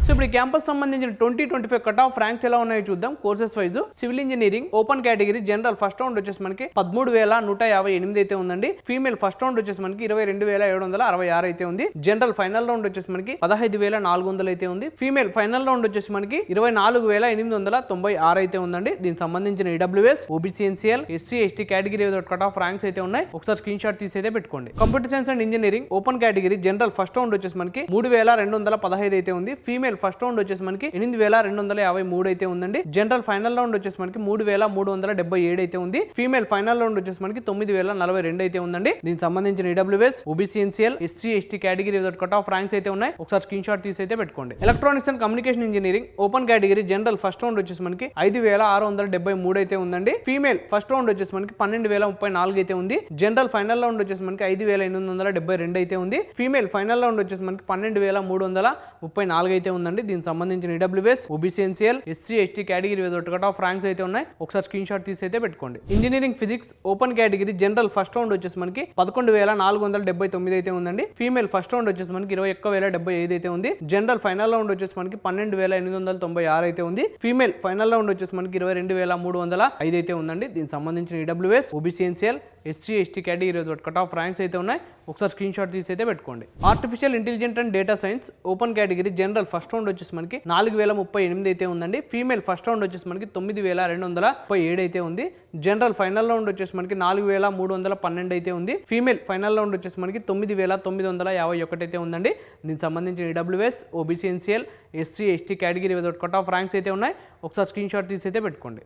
So ఇప్పుడు ఈ campus సంబంధించిన 2025 కట్ ఆఫ్ ర్యాంక్స్ ఎలా ఉన్నాయో చూద్దాం. Courses wise civil engineering open category general first round వచ్చేసి మనకి 13,158 అయితే ఉందండి. ఫీమేల్ ఫస్ట్ రౌండ్ వచ్చేసి మనకి 22,766 అయితే ఉంది. జనరల్ ఫైనల్ రౌండ్ వచ్చేసి మనకి 15,400 అయితే ఉంది. ఫీమేల్ ఫైనల్ రౌండ్ వచ్చేసి మనకి 24,896 అయితే ఉందండి. దీనికి సంబంధించిన EWS OBC NCL SC ST category cut off ranks అయితే ఉన్నాయి. ఒకసారి స్క్రీన్ షాట్ తీసి అయితే పెట్టుకోండి. Computer science and engineering open category general first round వచ్చేసి మనకి 3,215 అయితే ఉంది. ఫీమేల్ ఫస్ట్ రౌండ్ వచ్చేసి మనకి 8,253 అయితే ఉందండి. జనరల్ ఫైనల్ రౌండ్ వచ్చేసి మనకి 3,377 అయితే ఉంది. ఫీమేల్ ఫైనల్ రౌండ్ వచ్చేసి మనకి 9,042 అయితే ఉందండి. దీనికి సంబంధించిన EWS OBC NCL SC ST category cut off ranks అయితే ఉన్నాయి. ఒకసారి స్క్రీన్ షాట్ తీసి అయితే పెట్టుకోండి. Electronics and communication engineering open category general first round వచ్చేసి మనకి 5,673 అయితే ఉందండి. ఫీమేల్ ఫస్ట్ రౌండ్ వచ్చేసి మనకి 12,034 అయితే ఉంది. జనరల్ ఫైనల్ రౌండ్ వచ్చేసి మనకి 5,872 అయితే ఉంది. ఫీమేల్ ఫైనల్ రౌండ్ వచ్చేసి మనకి 12,334 అయితే ఉందండి. దీనికి సంబంధించిన EWS OBC NCL SC ST category cut off ranks అయితే ఉన్నాయి. ఒకసారి స్క్రీన్ షాట్ తీసి అయితే పెట్టుకోండి. Engineering physics open category general first round వచ్చేసి మనకి 11,479 అయితే ఉందండి. ఫీమేల్ ఫస్ట్ రౌండ్ వచ్చేసి మనకి 21,075 అయితే ఉంది. జనరల్ ఫైనల్ రౌండ్ వచ్చేసి మనకి 12,896 అయితే ఉంది. ఫీమేల్ ఫైనల్ రౌండ్ వచ్చేసి మనకి 22,305 అయితే ఉందండి. దీనికి సంబంధించిన EWS OBC NCL SC ST category cut off ranks అయితే ఉన్నాయి. ఒకసారి స్క్రీన్ షాట్ తీసి అయితే పెట్టుకోండి. Artificial intelligent and data science open category general first round వచ్చేసి మనకి 4,038 అయితే ఉందండి. ఫీమేల్ ఫస్ట్ రౌండ్ వచ్చేసి మనకి 9,237 అయితే ఉంది. జనరల్ ఫైనల్ రౌండ్ వచ్చేసి మనకి 4,312 అయితే ఉంది. ఫీమేల్ ఫైనల్ రౌండ్ వచ్చేసి మనకి 9,951 అయితే ఉందండి. దీనికి సంబంధించిన EWS OBC NCL SC ST category cut off ranks అయితే ఉన్నాయి. ఒకసారి స్క్రీన్ షాట్ తీసి అయితే పెట్టుకోండి.